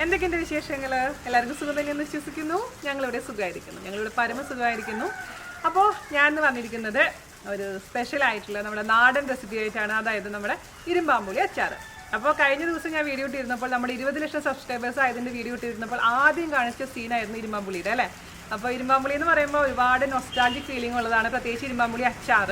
എന്തൊക്കെയുണ്ട് വിശേഷങ്ങൾ? എല്ലാവർക്കും സുഖം തന്നെയെന്ന് വിശ്വസിക്കുന്നു. ഞങ്ങളിവിടെ സുഖമായിരിക്കുന്നു, ഞങ്ങളിവിടെ പരമസുഖമായിരിക്കുന്നു. അപ്പോൾ ഞാൻ ഇന്ന് വന്നിരിക്കുന്നത് ഒരു സ്പെഷ്യൽ ആയിട്ടുള്ള നമ്മുടെ നാടൻ റെസിപ്പി ആയിട്ടാണ്, അതായത് നമ്മുടെ ഇരുമ്പാമ്പുളി അച്ചാർ. അപ്പോൾ കഴിഞ്ഞ ദിവസം ഞാൻ വീഡിയോ ഇട്ടിരുന്നപ്പോൾ നമ്മുടെ 20 ലക്ഷം സബ്സ്ക്രൈബേഴ്സ് ആയതിൻ്റെ വീഡിയോ ഇട്ടിരുന്നപ്പോൾ ആദ്യം കാണിച്ച സീനായിരുന്നു ഇരുമ്പാമ്പുളിയുടെ അല്ലേ. അപ്പോൾ ഇരുമ്പാമ്പുളി എന്ന് പറയുമ്പോൾ ഒരുപാട് നൊസ്റ്റാൾജിക് ഫീലിംഗ് ഉള്ളതാണ്, പ്രത്യേകിച്ച് ഇരുമ്പാമ്പുളി അച്ചാർ.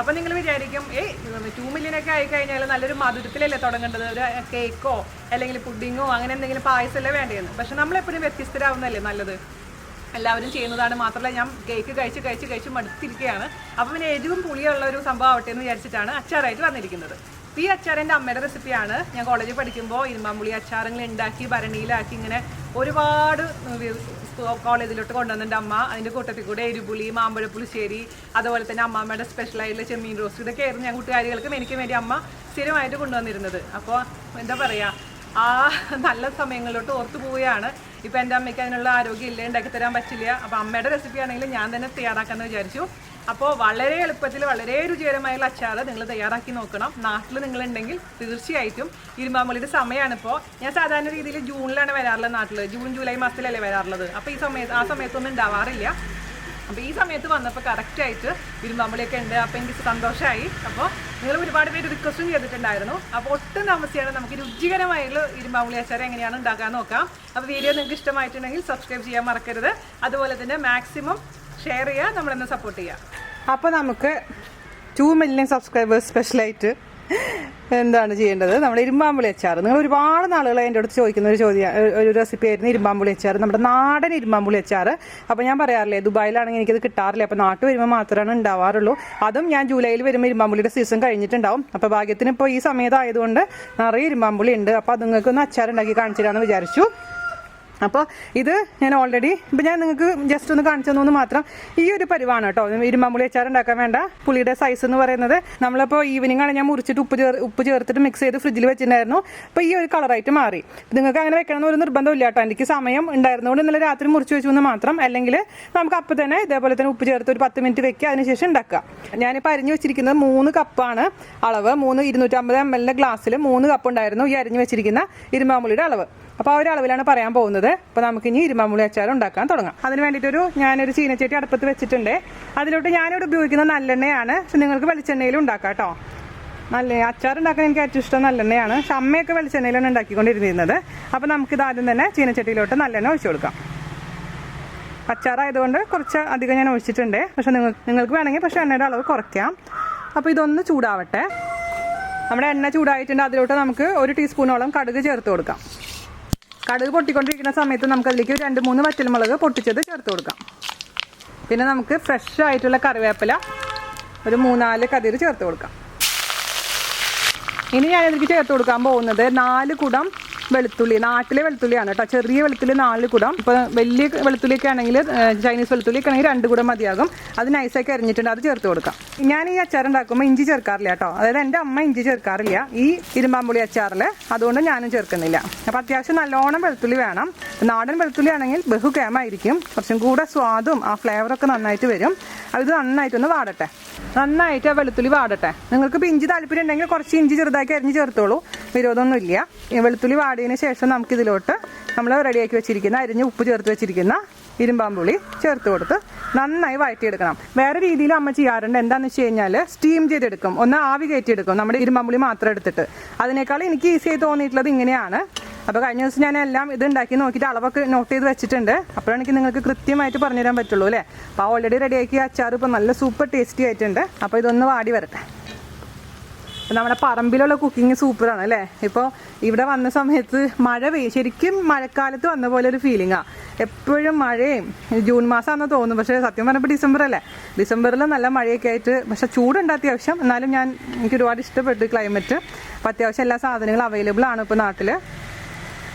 അപ്പോൾ നിങ്ങൾ വിചാരിക്കും 2 മില്യനൊക്കെ ആയിക്കഴിഞ്ഞാൽ നല്ലൊരു മധുരത്തിലല്ലേ തുടങ്ങേണ്ടത്, ഒരു കേക്കോ അല്ലെങ്കിൽ പുഡിങ്ങോ അങ്ങനെ എന്തെങ്കിലും പായസമല്ലേ വേണ്ടതെന്ന്. പക്ഷെ നമ്മളെപ്പോഴും വ്യത്യസ്തരാവുന്നതല്ലേ നല്ലത്, എല്ലാവരും ചെയ്യുന്നതാണ്. മാത്രമല്ല ഞാൻ കേക്ക് കഴിച്ച് മടുത്തിരിക്കുകയാണ്. അപ്പോൾ പിന്നെ എരിവും പുളിയുള്ള ഒരു സംഭവം ആവട്ടെ എന്ന് വിചാരിച്ചിട്ടാണ് അച്ചാറായിട്ട് വന്നിരിക്കുന്നത്. ഈ അച്ചാർ എൻ്റെ അമ്മയുടെ റെസിപ്പിയാണ്. ഞാൻ കോളേജിൽ പഠിക്കുമ്പോൾ ഇരുമ്പാമ്പുളി അച്ചാറുകൾ ഉണ്ടാക്കി ഭരണിയിലാക്കി ഇങ്ങനെ ഒരുപാട് കോളേജിലോട്ട് കൊണ്ടുവന്നിട്ടുണ്ട് അമ്മ. അതിൻ്റെ കൂട്ടത്തിൽ കൂടെ എരിപുളി, മാമ്പഴ പുളിശ്ശേരി, അതുപോലെ തന്നെ അമ്മമ്മയുടെ സ്പെഷ്യലായിട്ടുള്ള ചെമ്മീൻ റോസ്റ്റ്, ഇതൊക്കെ ആയിരുന്നു ഞാൻ കൂട്ടുകാരികൾക്കും എനിക്ക് വേണ്ടി അമ്മ സ്ഥിരമായിട്ട് കൊണ്ടുവന്നിരുന്നത്. അപ്പോൾ എന്താ പറയുക, ആ നല്ല സമയങ്ങളിലോട്ട് ഓർത്തു പോവുകയാണ്. ഇപ്പം എൻ്റെ അമ്മയ്ക്ക് അതിനുള്ള ആരോഗ്യം ഇല്ല, ഉണ്ടാക്കി തരാൻ പറ്റില്ല. അപ്പോൾ അമ്മയുടെ റെസിപ്പി ആണെങ്കിൽ ഞാൻ തന്നെ തയ്യാറാക്കാമെന്ന് വിചാരിച്ചു. അപ്പോൾ വളരെ എളുപ്പത്തിൽ വളരെ രുചികരമായുള്ള അച്ചാർ നിങ്ങൾ തയ്യാറാക്കി നോക്കണം. നാട്ടിൽ നിങ്ങളുണ്ടെങ്കിൽ തീർച്ചയായിട്ടും ഇരുമ്പാമ്പുളിയുടെ സമയമാണിപ്പോൾ. ഞാൻ സാധാരണ രീതിയിൽ ജൂണിലാണ് വരാറുള്ളത്, നാട്ടിൽ ജൂൺ ജൂലൈ മാസത്തിലല്ലേ വരാറുള്ളത്. അപ്പോൾ ആ സമയത്തൊന്നും ഉണ്ടാവാറില്ല. അപ്പോൾ ഈ സമയത്ത് വന്നപ്പോൾ കറക്റ്റായിട്ട് ഇരുമ്പാമ്പുളിയൊക്കെ ഉണ്ട്. അപ്പോൾ എനിക്ക് സന്തോഷമായി. അപ്പോൾ നിങ്ങൾ ഒരുപാട് പേര് റിക്വസ്റ്റും ചെയ്തിട്ടുണ്ടായിരുന്നു. അപ്പോൾ ഒട്ടും താമസിയാണ് നമുക്ക് രുചികരമായിട്ടുള്ള ഇരുമ്പാമ്പുളി അച്ചാർ എങ്ങനെയാണ് ഉണ്ടാക്കാൻ നോക്കാം. അപ്പോൾ വീഡിയോ നിങ്ങൾക്ക് ഇഷ്ടമായിട്ടുണ്ടെങ്കിൽ സബ്സ്ക്രൈബ് ചെയ്യാൻ മറക്കരുത്. അതുപോലെ തന്നെ മാക്സിമം ഷെയർ ചെയ്യുക, നമ്മളെന്ന് സപ്പോർട്ട് ചെയ്യുക. അപ്പോൾ നമുക്ക് 2 മില്യൺ സബ്സ്ക്രൈബേഴ്സ് സ്പെഷ്യലായിട്ട് എന്താണ് ചെയ്യേണ്ടത്, നമ്മുടെ ഇരുമ്പാമ്പുളി അച്ചാർ. നിങ്ങൾ ഒരുപാട് നാളുകളായി എൻ്റെ അടുത്ത് ചോദിക്കുന്ന ഒരു റെസിപ്പി ആയിരുന്നു ഇരുമ്പാമ്പുളി അച്ചാർ, നമ്മുടെ നാടൻ ഇരുമ്പാമ്പുളി അച്ചാർ. അപ്പോൾ ഞാൻ പറയാറില്ലേ, ദുബായിലാണെങ്കിൽ എനിക്കത് കിട്ടാറില്ല. അപ്പോൾ നാട്ടിൽ വരുമ്പോൾ മാത്രമാണ് ഉണ്ടാവാറുള്ളൂ. അതും ഞാൻ ജൂലൈയിൽ വരുമ്പോൾ ഇരുമ്പാമ്പുളിയുടെ സീസൺ കഴിഞ്ഞിട്ടുണ്ടാവും. അപ്പോൾ ഭാഗ്യത്തിന് ഇപ്പോൾ ഈ സമയത്തായതുകൊണ്ട് നിറയെ ഇരുമ്പാമ്പുളി ഉണ്ട്. അപ്പോൾ അത് നിങ്ങൾക്കൊന്ന് അച്ചാർ ഉണ്ടാക്കി കാണിച്ചു തരാമെന്ന് വിചാരിച്ചു. അപ്പോൾ ഇത് ഞാൻ ഓൾറെഡി ഇപ്പം ഞാൻ നിങ്ങൾക്ക് ജസ്റ്റ് ഒന്ന് കാണിച്ചു തന്നു മാത്രം. ഈ ഒരു പരിവാണ് കേട്ടോ ഇരുമ്പാമ്പുളി അച്ചാർ ഉണ്ടാക്കാൻ വേണ്ട പുളിയുടെ സൈസ് എന്ന് പറയുന്നത്. നമ്മളിപ്പോൾ ഈവനിങ് ആണ് ഞാൻ മുറിച്ചിട്ട് ഉപ്പ് ചേർത്തിട്ട് മിക്സ് ചെയ്ത് ഫ്രിഡ്ജിൽ വെച്ചിട്ടുണ്ടായിരുന്നു. അപ്പോൾ ഈ ഒരു കളറായിട്ട് മാറി. നിങ്ങൾക്ക് അങ്ങനെ വെക്കണമെന്ന് ഒരു നിർബന്ധമില്ല കേട്ടോ. എനിക്ക് സമയം ഉണ്ടായിരുന്നതുകൊണ്ട് ഇന്നലെ രാത്രി മുറിച്ച് വെച്ചു എന്ന് മാത്രം. അല്ലെങ്കിൽ നമുക്ക് അപ്പം തന്നെ ഇതേപോലെ തന്നെ ഉപ്പ് ചേർത്ത് ഒരു 10 മിനിറ്റ് വെക്കുക, അതിനുശേഷം ഉണ്ടാക്കുക. ഞാനിപ്പോൾ അരിഞ്ഞ് വെച്ചിരിക്കുന്നത് 3 കപ്പാണ് അളവ്. 250 ml ഗ്ലാസ്സിൽ 3 കപ്പ് ഉണ്ടായിരുന്നു ഈ അരിഞ്ഞ് വെച്ചിരിക്കുന്ന ഇരുമ്പാമ്പുളിയുടെ അളവ്. അപ്പോൾ ആ ഒരു അളവിലാണ് പറയാൻ പോകുന്നത്. അപ്പോൾ നമുക്കിനി ഇരുമ്പാമ്പുളി അച്ചാർ ഉണ്ടാക്കാൻ തുടങ്ങാം. അതിന് വേണ്ടിയിട്ടൊരു ഞാനൊരു ചീനച്ചട്ടി അടുപ്പത്ത് വെച്ചിട്ടുണ്ട്. അതിലോട്ട് ഞാനിവിടെ ഉപയോഗിക്കുന്ന നല്ലെണ്ണയാണ്. പക്ഷെ നിങ്ങൾക്ക് വെളിച്ചെണ്ണയിലും ഉണ്ടാക്കാം കേട്ടോ. നല്ല അച്ചാർ ഉണ്ടാക്കാൻ എനിക്ക് ഏറ്റവും ഇഷ്ടം നല്ലെണ്ണയാണ്. പക്ഷെ അമ്മയൊക്കെ വെളിച്ചെണ്ണയിലാണ് ഉണ്ടാക്കിക്കൊണ്ടിരുന്നത്. അപ്പോൾ നമുക്കിത് ആദ്യം തന്നെ ചീനച്ചട്ടിയിലോട്ട് നല്ലെണ്ണ ഒഴിച്ചു കൊടുക്കാം. അച്ചാറായതുകൊണ്ട് കുറച്ച് അധികം ഞാൻ ഒഴിച്ചിട്ടുണ്ട്. പക്ഷെ നിങ്ങൾക്ക് വേണമെങ്കിൽ പക്ഷേ എണ്ണയുടെ അളവ് കുറയ്ക്കാം. അപ്പോൾ ഇതൊന്ന് ചൂടാവട്ടെ. നമ്മുടെ എണ്ണ ചൂടായിട്ടുണ്ട്. അതിലോട്ട് നമുക്ക് 1 ടീസ്പൂണോളം കടുക് ചേർത്ത് കൊടുക്കാം. കടുക് പൊട്ടിക്കൊണ്ടിരിക്കുന്ന സമയത്ത് നമുക്കതിലേക്ക് 2-3 വറ്റൽമുളക് പൊട്ടിച്ചത് ചേർത്ത് കൊടുക്കാം. പിന്നെ നമുക്ക് ഫ്രഷ് ആയിട്ടുള്ള കറിവേപ്പില ഒരു 3-4 കതിര് ചേർത്ത് കൊടുക്കാം. ഇനി ഞാനിതിലേക്ക് ചേർത്ത് കൊടുക്കാൻ പോകുന്നത് 4 കുടം വെളുത്തുള്ളി. നാട്ടിലെ വെളുത്തുള്ളിയാണ് കേട്ടോ. ചെറിയ വെളുത്തുള്ളി 4 കുടം. ഇപ്പോൾ വലിയ വെളുത്തുള്ളിയൊക്കെ ആണെങ്കിൽ, ചൈനീസ് വെളുത്തുള്ളിയൊക്കെ ആണെങ്കിൽ 2 കുടം മതിയാകും. അത് നൈസാക്കി അരിഞ്ഞിട്ടുണ്ട്, അത് ചേർത്ത് കൊടുക്കാം. ഞാൻ ഈ അച്ചാർ ഉണ്ടാക്കുമ്പോൾ ഇഞ്ചി ചേർക്കാറില്ല കേട്ടോ. അതായത് എൻ്റെ അമ്മ ഇഞ്ചി ചേർക്കാറില്ല ഈ ഇരുമ്പാമ്പുളി അച്ചാറിൽ. അതുകൊണ്ട് ഞാനും ചേർക്കുന്നില്ല. അപ്പോൾ അത്യാവശ്യം നല്ലോണം വെളുത്തുള്ളി വേണം. നാടൻ വെളുത്തുള്ളി ആണെങ്കിൽ ബഹുകേമായിരിക്കും. കുറച്ചും കൂടെ സ്വാദും ആ ഫ്ലേവറൊക്കെ നന്നായിട്ട് വരും. അത് നന്നായിട്ടൊന്ന് വാടട്ടെ. നന്നായിട്ട് ആ വെളുത്തുള്ളി വാടട്ടെ. നിങ്ങൾക്ക് ഇപ്പോൾ ഇഞ്ചി താല്പര്യം ഉണ്ടെങ്കിൽ കുറച്ച് ഇഞ്ചി ചെറുതാക്കി അരിഞ്ഞ് ചേർത്തോളൂ, വിരോധമൊന്നുമില്ല. വെളുത്തുള്ളി വാടിയതിന് ശേഷം നമുക്കിതിലോട്ട് നമ്മൾ റെഡിയാക്കി വെച്ചിരിക്കുന്ന അരിഞ്ഞ് ഉപ്പ് ചേർത്ത് വെച്ചിരിക്കുന്ന ഇരുമ്പാമ്പുളി ചേർത്ത് കൊടുത്ത് നന്നായി വഴറ്റിയെടുക്കണം. വേറെ രീതിയിൽ അമ്മ ചെയ്യാറുണ്ട്. എന്താണെന്ന് വെച്ച് കഴിഞ്ഞാൽ സ്റ്റീം ചെയ്തെടുക്കും, ഒന്ന് ആവി കയറ്റിയെടുക്കും നമ്മുടെ ഇരുമ്പാമ്പുളി മാത്രം എടുത്തിട്ട്. അതിനേക്കാൾ എനിക്ക് ഈസിയായി തോന്നിയിട്ടുള്ളത് ഇങ്ങനെയാണ്. അപ്പോൾ കഴിഞ്ഞ ദിവസം ഞാൻ എല്ലാം ഇത് ഉണ്ടാക്കി നോക്കിയിട്ട് അളവൊക്കെ നോട്ട് ചെയ്ത് വെച്ചിട്ടുണ്ട്. അപ്പോഴാണ് എനിക്ക് നിങ്ങൾക്ക് കൃത്യമായിട്ട് പറഞ്ഞുതരാൻ പറ്റുള്ളൂ അല്ലേ. അപ്പോൾ ഓൾറെഡി റെഡിയാക്കിയ അച്ചാർ ഇപ്പോൾ നല്ല സൂപ്പർ ടേസ്റ്റി ആയിട്ടുണ്ട്. അപ്പോൾ ഇതൊന്ന് വാടി വരട്ടെ. അപ്പോൾ നമ്മുടെ പറമ്പിലുള്ള കുക്കിംഗ് സൂപ്പറാണ് അല്ലേ. ഇപ്പോൾ ഇവിടെ വന്ന സമയത്ത് മഴ ശരിക്കും മഴക്കാലത്ത് വന്ന പോലെ ഒരു ഫീലിംഗാണ്. എപ്പോഴും മഴയും, ജൂൺ മാസമാണെന്ന് തോന്നുന്നു. പക്ഷേ സത്യം പറഞ്ഞപ്പോൾ ഡിസംബർ അല്ലേ. ഡിസംബറിൽ നല്ല മഴയൊക്കെ ആയിട്ട്, പക്ഷേ ചൂടുണ്ട് അത്യാവശ്യം. എന്നാലും എനിക്ക് ഒരുപാട് ഇഷ്ടപ്പെട്ടു ക്ലൈമറ്റ്. അപ്പോൾ അത്യാവശ്യം എല്ലാ സാധനങ്ങളും അവൈലബിൾ ആണ് ഇപ്പോൾ നാട്ടിൽ.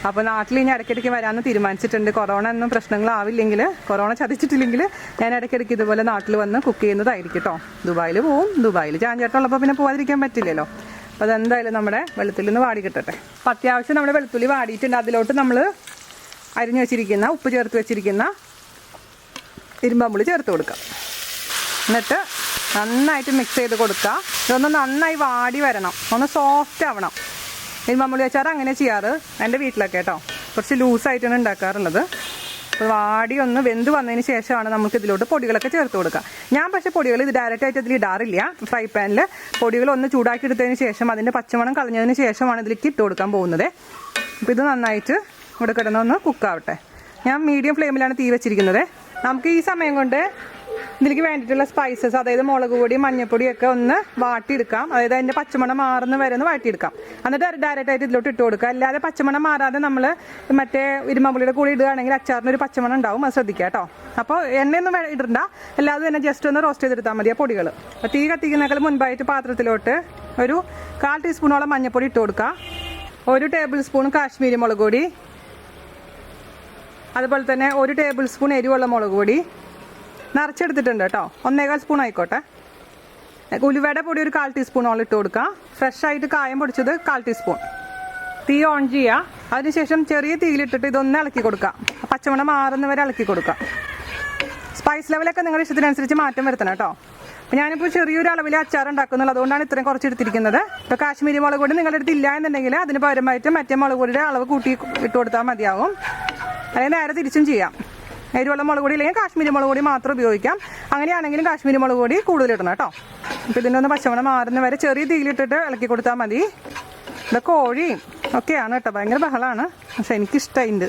അപ്പോൾ നാട്ടിൽ ഇനി ഇടയ്ക്കിടയ്ക്ക് വരാമെന്ന് തീരുമാനിച്ചിട്ടുണ്ട്. കൊറോണ ഒന്നും പ്രശ്നങ്ങളാവില്ലെങ്കിൽ, കൊറോണ ചതിച്ചിട്ടില്ലെങ്കിൽ ഞാൻ ഇടയ്ക്കിടയ്ക്ക് ഇതുപോലെ നാട്ടിൽ വന്ന് കുക്ക് ചെയ്യുന്നതായിരിക്കും കേട്ടോ. ദുബായിൽ പോവും. ദുബായിൽ ചാഞ്ചേട്ടമുള്ളപ്പോൾ പിന്നെ പോകാതിരിക്കാൻ പറ്റില്ലല്ലോ. അപ്പോൾ അതെന്തായാലും നമ്മുടെ വെളുത്തുള്ളി ഒന്ന് വാടി കിട്ടട്ടെ. അപ്പോൾ അത്യാവശ്യം നമ്മുടെ വെളുത്തുള്ളി വാടിയിട്ടുണ്ട്. അതിലോട്ട് നമ്മൾ അരിഞ്ഞു വെച്ചിരിക്കുന്ന ഉപ്പ് ചേർത്ത് വെച്ചിരിക്കുന്ന ഇരുമ്പാമ്പുളി ചേർത്ത് കൊടുക്കാം. എന്നിട്ട് നന്നായിട്ട് മിക്സ് ചെയ്ത് കൊടുക്കുക. ഇതൊന്ന് നന്നായി വാടി വരണം, ഒന്ന് സോഫ്റ്റ് ആവണം. ഇരുമ്പാമ്പുളി അച്ചാർ അങ്ങനെ ചെയ്യാറ് എൻ്റെ വീട്ടിലൊക്കെ കേട്ടോ. കുറച്ച് ലൂസായിട്ടാണ് ഉണ്ടാക്കാറുള്ളത്. അപ്പോൾ വാടി ഒന്ന് വെന്ത് വന്നതിന് ശേഷമാണ് നമുക്ക് ഇതിലോട്ട് പൊടികളൊക്കെ ചേർത്ത് കൊടുക്കുക. ഞാൻ പക്ഷേ പൊടികൾ ഇത് ഡയറക്റ്റായിട്ട് ഇതിൽ ഇടാറില്ല. ഫ്രൈ പാനിൽ പൊടികൾ ഒന്ന് ചൂടാക്കി എടുത്തതിന് ശേഷം അതിൻ്റെ പച്ചമണം കളഞ്ഞതിന് ശേഷമാണ് ഇതിലേക്ക് ഇട്ട് കൊടുക്കാൻ പോകുന്നത്. അപ്പോൾ ഇത് നന്നായിട്ട് ഇവിടെ കിടന്നൊന്ന് കുക്കാവട്ടെ. ഞാൻ മീഡിയം ഫ്ലെയിമിലാണ് തീ വെച്ചിരിക്കുന്നത്. നമുക്ക് ഈ സമയം കൊണ്ട് ഇതിലേക്ക് വേണ്ടിയിട്ടുള്ള സ്പൈസസ്, അതായത് മുളക് പൊടി, മഞ്ഞൾപ്പൊടിയൊക്കെ ഒന്ന് വാട്ടിയെടുക്കാം. അതായത് അതിൻ്റെ പച്ചമണം മാറുന്ന വരെ ഒന്ന് വാട്ടിയെടുക്കാം. എന്നിട്ട് ഡയറക്റ്റായിട്ട് ഇതിലോട്ട് ഇട്ട് കൊടുക്കുക. അല്ലാതെ പച്ചമണം മാറാതെ നമ്മൾ മറ്റേ ഇരുമ്പുളിയുടെ കൂടി ഇടുകയാണെങ്കിൽ അച്ചാറിനൊരു പച്ചമണം ഉണ്ടാവും. അത് ശ്രദ്ധിക്കുക കേട്ടോ. അപ്പോൾ എണ്ണയൊന്നും ഇടണ്ട, അല്ലാതെ തന്നെ ജസ്റ്റ് ഒന്ന് റോസ്റ്റ് ചെയ്തെടുത്താൽ മതി ആ പൊടികൾ. അപ്പോൾ തീ കത്തിക്കുന്നേക്കാൾ മുൻപായിട്ട് പാത്രത്തിലോട്ട് ഒരു 1/4 ടീസ്പൂണോളം മഞ്ഞൾപ്പൊടി ഇട്ട് കൊടുക്കുക. 1 ടേബിൾ സ്പൂൺ കാശ്മീരി മുളക് പൊടി, അതുപോലെ തന്നെ 1 ടേബിൾ സ്പൂൺ എരിവുള്ള മുളക് പൊടി നിറച്ചെടുത്തിട്ടുണ്ട് കേട്ടോ. 1.25 സ്പൂൺ ആയിക്കോട്ടെ. ഉലുവയുടെ പൊടി ഒരു 1/4 ടീസ്പൂണോളം ഇട്ട് കൊടുക്കുക. ഫ്രഷ് ആയിട്ട് കായം പൊടിച്ചത് 1/4 ടീസ്പൂൺ. തീ ഓൺ ചെയ്യുക. അതിനുശേഷം ചെറിയ തീയിലിട്ടിട്ട് ഇതൊന്ന് ഇളക്കി കൊടുക്കുക. പച്ചമണം മാറുന്നവരെ ഇളക്കി കൊടുക്കുക. സ്പൈസ് ലെവലൊക്കെ നിങ്ങളുടെ ഇഷ്ടത്തിനനുസരിച്ച് മാറ്റം വരുത്തണം കേട്ടോ. അപ്പോൾ ഞാനിപ്പോൾ ചെറിയൊരു അളവിൽ അച്ചാർ ഉണ്ടാക്കുന്നുള്ളൂ, അതുകൊണ്ടാണ് ഇത്രയും കുറച്ച് എടുത്തിരിക്കുന്നത്. ഇപ്പോൾ കാശ്മീരി മുളക് പൊടി നിങ്ങളുടെ അടുത്ത് ഇല്ല എന്നുണ്ടെങ്കിൽ അതിന് പകരമായിട്ട് മറ്റേ മുളക് പൊടിയുടെ അളവ് കൂട്ടി ഇട്ട് കൊടുത്താൽ മതിയാവും. അല്ലെങ്കിൽ നേരെ തിരിച്ചും ചെയ്യാം. എരിവുള്ള മുളക് പൊടി അല്ലെങ്കിൽ കാശ്മീരി മുളക് പൊടി മാത്രം ഉപയോഗിക്കാം. അങ്ങനെയാണെങ്കിലും കാശ്മീരി മുളക് പൊടി കൂടുതലിടണം കേട്ടോ. അപ്പോൾ ഇതിൻ്റെ ഒന്ന് പച്ചമണം മാറുന്ന വരെ ചെറിയ തീയിലിട്ടിട്ട് ഇളക്കി കൊടുത്താൽ മതി. ഇത് കോഴിയും ഒക്കെയാണ് കേട്ടോ, ഭയങ്കര ബഹളമാണ്, പക്ഷെ എനിക്കിഷ്ടമായിട്ടുണ്ട്.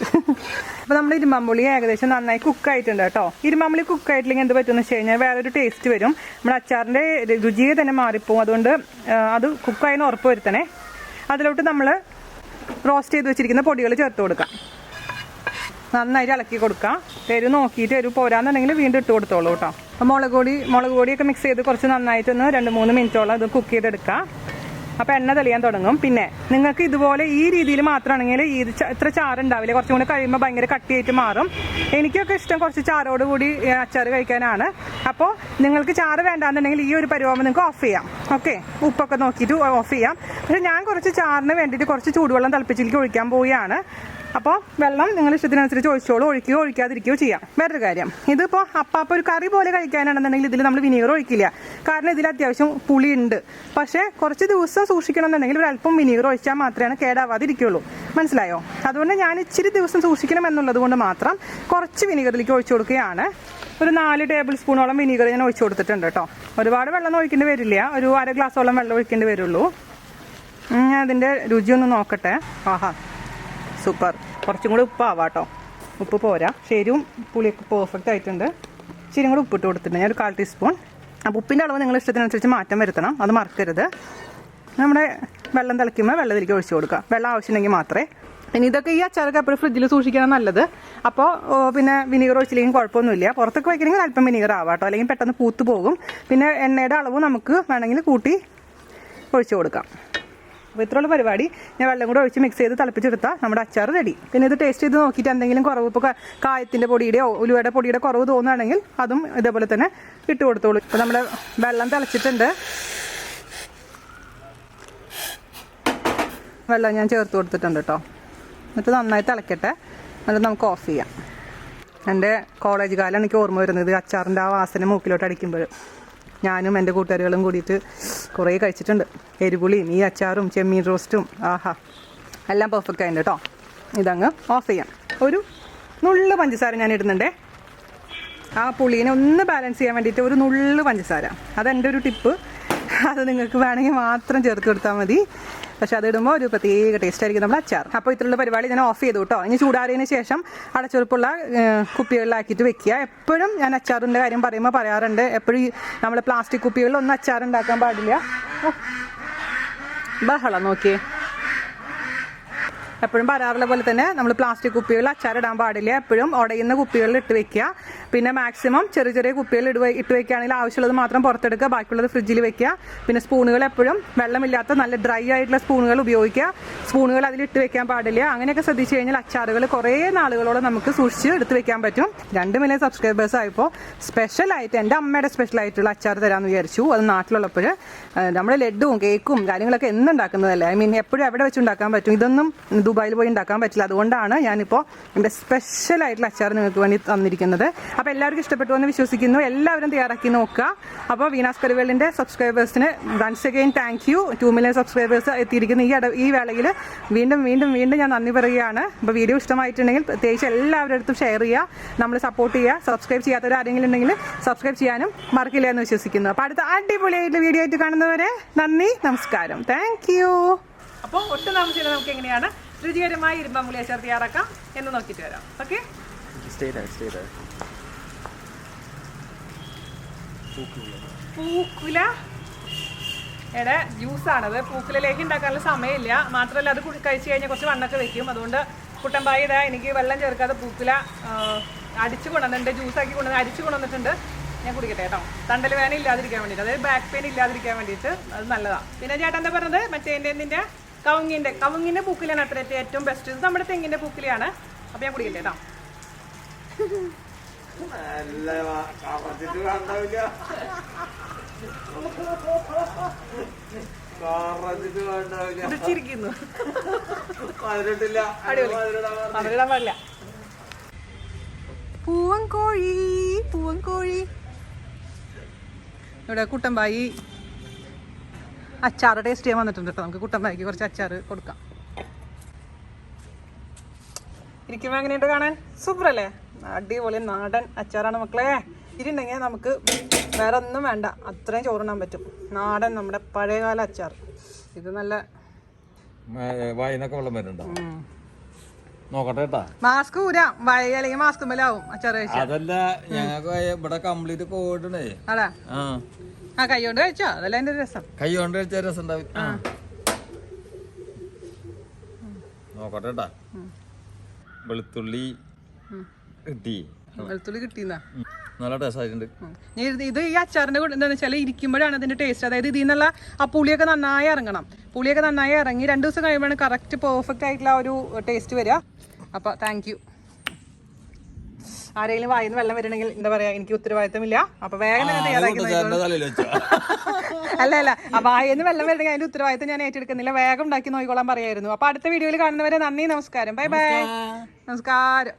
അപ്പോൾ നമ്മുടെ ഇരുമ്പുളി ഏകദേശം നന്നായി കുക്കായിട്ടുണ്ട് കേട്ടോ. ഇരുമ്പുളി കുക്കായിട്ടില്ലെങ്കിൽ എന്ത് പറ്റുമെന്ന് വെച്ച് കഴിഞ്ഞാൽ വേറൊരു ടേസ്റ്റ് വരും. നമ്മുടെ അച്ചാറിൻ്റെ രുചിയെ തന്നെ മാറിപ്പോവും. അതുകൊണ്ട് അത് കുക്കായെന്ന് ഉറപ്പ് വരുത്തണേ. അതിലോട്ട് നമ്മൾ റോസ്റ്റ് ചെയ്ത് വെച്ചിരിക്കുന്ന പൊടികൾ ചേർത്ത് കൊടുക്കാം. നന്നായിട്ട് ഇളക്കി കൊടുക്കാം. എരിവ് നോക്കിയിട്ട് എരിവ് പോരാന്നുണ്ടെങ്കിൽ വീണ്ടും ഇട്ട് കൊടുത്തോളൂ കേട്ടോ. അപ്പോൾ മുളക് പൊടിയൊക്കെ മിക്സ് ചെയ്ത് കുറച്ച് നന്നായിട്ടൊന്ന് 2-3 മിനിറ്റോളം ഇത് കുക്ക് ചെയ്തെടുക്കാം. അപ്പോൾ എണ്ണ തെളിയാൻ തുടങ്ങും. പിന്നെ നിങ്ങൾക്ക് ഇതുപോലെ ഈ രീതിയിൽ മാത്രമാണെങ്കിൽ ഇത്ര ചാറുണ്ടാവില്ല. കുറച്ചും കൂടി കഴിയുമ്പോൾ ഭയങ്കര കട്ടിയായിട്ട് മാറും. എനിക്കൊക്കെ ഇഷ്ടം കുറച്ച് ചാറോട് കൂടി അച്ചാർ കഴിക്കാനാണ്. അപ്പോൾ നിങ്ങൾക്ക് ചാറ് വേണ്ടാന്നുണ്ടെങ്കിൽ ഈ ഒരു പരിവാകുമ്പോൾ നിങ്ങൾക്ക് ഓഫ് ചെയ്യാം. ഓക്കെ, ഉപ്പൊക്കെ നോക്കിയിട്ട് ഓഫ് ചെയ്യാം. പക്ഷേ ഞാൻ കുറച്ച് ചാറിന് വേണ്ടിയിട്ട് കുറച്ച് ചൂടുവെള്ളം തിളപ്പിച്ചിലേക്ക് ഒഴിക്കാൻ പോവുകയാണ്. അപ്പോൾ വെള്ളം നിങ്ങൾ ഇഷ്ടത്തിനനുസരിച്ച് ഒഴിച്ചോളൂ. ഒഴിക്കുകയോ ഒഴിക്കാതിരിക്കുകയോ ചെയ്യാം. വേറൊരു കാര്യം, ഇതിപ്പോൾ അപ്പം ഒരു കറി പോലെ കഴിക്കാനാണെന്നുണ്ടെങ്കിൽ ഇതിൽ നമ്മൾ വിനീഗർ ഒഴിക്കില്ല. കാരണം ഇതിൽ അത്യാവശ്യം പുളി ഉണ്ട്. പക്ഷേ കുറച്ച് ദിവസം സൂക്ഷിക്കണം എന്നുണ്ടെങ്കിൽ ഒരല്പം വിനീഗർ ഒഴിച്ചാൽ മാത്രമേ കേടാവാതിരിക്കുള്ളൂ. മനസ്സിലായോ? അതുകൊണ്ട് ഞാൻ ഇച്ചിരി ദിവസം സൂക്ഷിക്കണം എന്നുള്ളത് കൊണ്ട് മാത്രം കുറച്ച് വിനീഗറിലേക്ക് ഒഴിച്ചു കൊടുക്കുകയാണ്. ഒരു 4 ടേബിൾ സ്പൂണോളം വിനീഗർ ഞാൻ ഒഴിച്ചു കൊടുത്തിട്ടുണ്ട് കേട്ടോ. ഒരുപാട് വെള്ളം ഒഴിക്കേണ്ടി വരില്ല, ഒരു 1/2 ഗ്ലാസോളം വെള്ളം ഒഴിക്കേണ്ടി വരുള്ളൂ. ഞാൻ അതിൻ്റെ രുചിയൊന്ന് നോക്കട്ടെ. ആഹാ, സൂപ്പർ. കുറച്ചും കൂടി ഉപ്പാവാം കേട്ടോ. ഉപ്പ് പോരാ, ശരിയും പുളിയൊക്കെ പെർഫെക്റ്റ് ആയിട്ടുണ്ട്. ശരിയും കൂടി ഉപ്പിട്ട് കൊടുത്തിട്ടുണ്ട് ഞാൻ ഒരു 1/4 ടീസ്പൂൺ. അപ്പോൾ ഉപ്പിൻ്റെ അളവ് നിങ്ങളുടെ ഇഷ്ടത്തിനനുസരിച്ച് മാറ്റം വരുത്തണം, അത് മറക്കരുത്. നമ്മുടെ വെള്ളം തിളയ്ക്കുമ്പോൾ വെള്ളത്തിലേക്ക് ഒഴിച്ചു കൊടുക്കുക. വെള്ളം ആവശ്യമുണ്ടെങ്കിൽ മാത്രമേ. പിന്നെ ഇതൊക്കെ ഈ അച്ചാറൊക്കെ എപ്പോഴും ഫ്രിഡ്ജിൽ സൂക്ഷിക്കണം നല്ലത്. അപ്പോൾ പിന്നെ വിനീഗർ ഒഴിച്ചില്ലെങ്കിൽ കുഴപ്പമൊന്നുമില്ല. പുറത്തൊക്കെ വയ്ക്കണമെങ്കിൽ അല്പം വിനീഗർ ആവാം കേട്ടോ, അല്ലെങ്കിൽ പെട്ടെന്ന് പൂത്ത് പോകും. പിന്നെ എണ്ണയുടെ അളവ് നമുക്ക് വേണമെങ്കിൽ കൂട്ടി ഒഴിച്ചു കൊടുക്കാം. അപ്പോൾ ഇത്രയുള്ള പരിപാടി. ഞാൻ വെള്ളം കൂടെ ഒഴിച്ച് മിക്സ് ചെയ്ത് തിളപ്പിച്ചെടുത്താൽ നമ്മുടെ അച്ചാർ റെഡി. പിന്നെ ഇത് ടേസ്റ്റ് ചെയ്ത് നോക്കിയിട്ട് എന്തെങ്കിലും കുറവ്, ഇപ്പോൾ കായത്തിൻ്റെ പൊടിയുടെയോ ഉലുവയുടെ പൊടിയുടെ കുറവ് തോന്നുകയാണെങ്കിൽ അതും ഇതേപോലെ തന്നെ ഇട്ട് കൊടുത്തോളൂ. ഇപ്പോൾ നമ്മുടെ വെള്ളം തിളച്ചിട്ടുണ്ട്. വെള്ളം ഞാൻ ചേർത്ത് കൊടുത്തിട്ടുണ്ട് കേട്ടോ. എന്നിട്ട് നന്നായി തിളക്കട്ടെ. എന്നിട്ട് നമുക്ക് ഓഫ് ചെയ്യാം. എൻ്റെ കോളേജ് കാലം എനിക്ക് ഓർമ്മ വരുന്നത് അച്ചാറിൻ്റെ ആ വാസന മൂക്കിലോട്ട് അടിക്കുമ്പോൾ. ഞാനും എൻ്റെ കൂട്ടുകാരികളും കൂടിയിട്ട് കുറേ കഴിച്ചിട്ടുണ്ട്. എരിപുളിയും ഈ അച്ചാറും ചെമ്മീൻ റോസ്റ്റും, ആഹാ, എല്ലാം പെർഫെക്റ്റ് ആയിട്ട് കേട്ടോ. ഇതങ്ങ് ഓഫ് ചെയ്യാം. ഒരു നുള്ളു പഞ്ചസാര ഞാൻ ഇടുന്നുണ്ടേ. ആ പുളീനെ ഒന്ന് ബാലൻസ് ചെയ്യാൻ വേണ്ടിയിട്ട് ഒരു നുള്ളു പഞ്ചസാര. അതെൻ്റെ ഒരു ടിപ്പ്. അത് നിങ്ങൾക്ക് വേണമെങ്കിൽ മാത്രം ചേർത്ത് കൊടുത്താൽ മതി. പക്ഷെ അതിടുമ്പോൾ ഒരു പ്രത്യേക ടേസ്റ്റ് ആയിരിക്കും നമ്മുടെ അച്ചാർ. അപ്പോൾ ഇത്രയുള്ള പരിപാടി ഞാൻ ഓഫ് ചെയ്തു കേട്ടോ. ഇനി ചൂടാറിയതിന് ശേഷം അടച്ചുറപ്പുള്ള കുപ്പികളിലാക്കിയിട്ട് വെക്കുക. എപ്പോഴും ഞാൻ അച്ചാറിൻ്റെ കാര്യം പറയുമ്പോൾ പറയാറുണ്ട്, എപ്പോഴും നമ്മൾ പ്ലാസ്റ്റിക് കുപ്പികളിലൊന്നും അച്ചാർ ഉണ്ടാക്കാൻ പാടില്ല. ബഹളം നോക്കിയേ. എപ്പോഴും പറയാറുള്ള പോലെ തന്നെ നമ്മൾ പ്ലാസ്റ്റിക് കുപ്പികളിൽ അച്ചാറിടാൻ പാടില്ല. എപ്പോഴും ഉടയുന്ന കുപ്പികളിൽ ഇട്ട് വെക്കുക. പിന്നെ മാക്സിമം ചെറിയ ചെറിയ കുപ്പികളിൽ ഇട്ട് വെക്കുകയാണെങ്കിൽ ആവശ്യമുള്ളത് മാത്രം പുറത്തെടുക്കുക, ബാക്കിയുള്ളത് ഫ്രിഡ്ജിൽ വെക്കുക. പിന്നെ സ്പൂണുകൾ എപ്പോഴും വെള്ളമില്ലാത്ത നല്ല ഡ്രൈ ആയിട്ടുള്ള സ്പൂണുകൾ ഉപയോഗിക്കുക. സ്പൂണുകൾ അതിലിട്ട് വെക്കാൻ പാടില്ല. അങ്ങനെയൊക്കെ ശ്രദ്ധിച്ചു കഴിഞ്ഞാൽ അച്ചാറുകൾ കുറേ നാളുകളോടെ നമുക്ക് സൂക്ഷിച്ച് എടുത്ത് വെക്കാൻ പറ്റും. 2 മില്യൺ സബ്സ്ക്രൈബേഴ്സ് ആയപ്പോൾ സ്പെഷ്യലായിട്ട് എൻ്റെ അമ്മയുടെ സ്പെഷ്യലായിട്ടുള്ള അച്ചാർ തരാമെന്ന് വിചാരിച്ചു. അത് നാട്ടിലുള്ളപ്പോൾ നമ്മുടെ ലഡുവും കേക്കും കാര്യങ്ങളൊക്കെ എന്നുണ്ടാക്കുന്നതല്ലേ. ഐ മീൻ എപ്പോഴും എവിടെ വെച്ചുണ്ടാക്കാൻ പറ്റും. ഇതൊന്നും ദുബായിൽ പോയി ഉണ്ടാക്കാൻ പറ്റില്ല. അതുകൊണ്ടാണ് ഞാനിപ്പോൾ എൻ്റെ സ്പെഷ്യലായിട്ടുള്ള അച്ചാർ നിങ്ങൾക്ക് വേണ്ടി തന്നിരിക്കുന്നത്. അപ്പോൾ എല്ലാവർക്കും ഇഷ്ടപ്പെട്ടു എന്ന് വിശ്വസിക്കുന്നു. എല്ലാവരും തയ്യാറാക്കി നോക്കുക. അപ്പോൾ വീണാസ് കറിവേളിൻ്റെ സബ്സ്ക്രൈബേഴ്സിന് once again thank you. 2 million subscribers എത്തിയിരിക്കുന്ന ഈ വേളയിൽ വീണ്ടും ഞാൻ നന്ദി പറയുകയാണ്. അപ്പോൾ വീഡിയോ ഇഷ്ടമായിട്ടുണ്ടെങ്കിൽ പ്രത്യേകിച്ച് എല്ലാവരുടെ അടുത്തും ഷെയർ ചെയ്യുക, നമ്മൾ സപ്പോർട്ട് ചെയ്യുക. സബ്സ്ക്രൈബ് ചെയ്യാത്തവർ ആരെങ്കിലും ഉണ്ടെങ്കിൽ സബ്സ്ക്രൈബ് ചെയ്യാനും മറക്കില്ല എന്ന് വിശ്വസിക്കുന്നു. അപ്പോൾ അടുത്ത അടിപൊളിയായിട്ട് വീഡിയോ ആയിട്ട് കാണുന്നവരെ നന്ദി, നമസ്കാരം, താങ്ക് യു. അപ്പോൾ ഒട്ടും താമസിച്ചില്ല, നമുക്ക് എങ്ങനെയാണ് രുചികരമായ ഇരുമ്പമ്പുളി അച്ചാർ തയ്യാറാക്കാം എന്ന് നോക്കിയിട്ട് വരാം. ഓക്കെ, പൂക്കുല എടെ ജ്യൂസാണത്. പൂക്കുലയിലേക്ക് ഉണ്ടാക്കാനുള്ള സമയമില്ല. മാത്രമല്ല അത് കഴിച്ച് കഴിഞ്ഞാൽ കുറച്ച് വണ്ണൊക്കെ വെക്കും. അതുകൊണ്ട് കുട്ടമ്പായി ഇതാ എനിക്ക് വെള്ളം ചേർക്കാതെ പൂക്കുല അടിച്ചു കൊണ്ടുവന്നിട്ടുണ്ട്, ജ്യൂസാക്കി അടിച്ചു കൊണ്ടുവന്നിട്ടുണ്ട്. ഞാൻ കുടിക്കട്ടെ കേട്ടോ, തണ്ടൽ വേന ഇല്ലാതിരിക്കാൻ വേണ്ടിയിട്ട്, അതായത് ബാക്ക് പെയിൻ ഇല്ലാതിരിക്കാൻ വേണ്ടിയിട്ട് അത് നല്ലതാണ്. പിന്നെ ചേട്ടൻ എന്താ പറഞ്ഞത്, മറ്റേ കവുങ്ങിൻ്റെ പൂക്കുലാണ് അത്ര ഏറ്റവും ബെസ്റ്റ്. ഇത് നമ്മുടെ തെങ്ങിൻ്റെ പൂക്കുലയാണ്. അപ്പോൾ ഞാൻ കുടിക്കട്ടെ കേട്ടോ. ചിരിക്കുന്നു, മധുരിടാൻ പാടില്ല. പൂവൻകോഴി ഇവിടെ കുട്ടമ്പായി അച്ചാറ് ടേസ്റ്റ് ചെയ്യാൻ വന്നിട്ടുണ്ട് കേട്ടോ. നമുക്ക് കുട്ടമ്പായിക്ക് കുറച്ച് അച്ചാറ് കൊടുക്കാം. ഇരിക്കുമ്പോൾ എങ്ങനെയുണ്ട് കാണാൻ? സൂപ്പർ അല്ലേ? അടിപൊളി നാടൻ അച്ചാറാണ് മക്കളെ. ഇരുണ്ടെങ്കിൽ നമുക്ക് വേറെ ഒന്നും വേണ്ട, അത്രയും ചോറിനാൻ പറ്റും. നാടൻ നമ്മുടെ പഴയകാല അച്ചാർ. ഇത് നല്ല വായനൊക്കെ വെള്ളം വരുന്നുണ്ടോ നോക്കട്ടെ കേട്ടാ. മാസ്ക് ഊരാം, വയ അല്ലെങ്കിൽ മാസ്ക് മേലാവും അച്ചാർ കഴിച്ചാൽ. അതല്ല, ഞങ്ങൾക്ക് ഇവിടെ കംപ്ലീറ്റ് കോവിഡേ. അതാ ആ കൈ കൊണ്ട് കഴിച്ചോ, അതല്ല അതിന്റെ രസം. കൈ കൊണ്ട് കഴിച്ച രസം ഉണ്ടാവും. നോക്കട്ടെ കേട്ടാ. വെളുത്തുള്ളി കിട്ടി, വെളുത്തുള്ളി കിട്ടിയെന്നാ നല്ല ടേസ്റ്റ് ആയിട്ടുണ്ട്. ഇത് ഈ അച്ചാറിന്റെ കൂടെ എന്താണെന്ന് വെച്ചാൽ ഇരിക്കുമ്പോഴാണ് അതിന്റെ ടേസ്റ്റ്. അതായത് ഇതിൽ നിന്നുള്ള ആ പുളിയൊക്കെ നന്നായി ഇറങ്ങണം. പുളിയൊക്കെ നന്നായി ഇറങ്ങി 2 ദിവസം കഴിയുമ്പോഴാണ് കറക്റ്റ് പെർഫെക്റ്റ് ആയിട്ടുള്ള ഒരു ടേസ്റ്റ് വരിക. അപ്പോൾ താങ്ക് യു. ആരെങ്കിലും വായിന്ന് വെള്ളം വരണമെങ്കിൽ എന്താ പറയാ, എനിക്ക് ഉത്തരവാദിത്തമില്ല. അപ്പൊ വേഗം തന്നെ തയ്യാറാക്കി. അല്ല വായിന്ന് വെള്ളം വരണമെങ്കിൽ അതിന്റെ ഉത്തരവാദിത്തം ഞാൻ ഏറ്റെടുക്കുന്നില്ല. വേഗം ഉണ്ടാക്കി നോക്കിക്കോളാൻ പറയായിരുന്നു. അപ്പൊ അടുത്ത വീഡിയോയിൽ കാണുന്നവരെ നന്ദി, നമസ്കാരം, ബൈ ബൈ, നമസ്കാരം.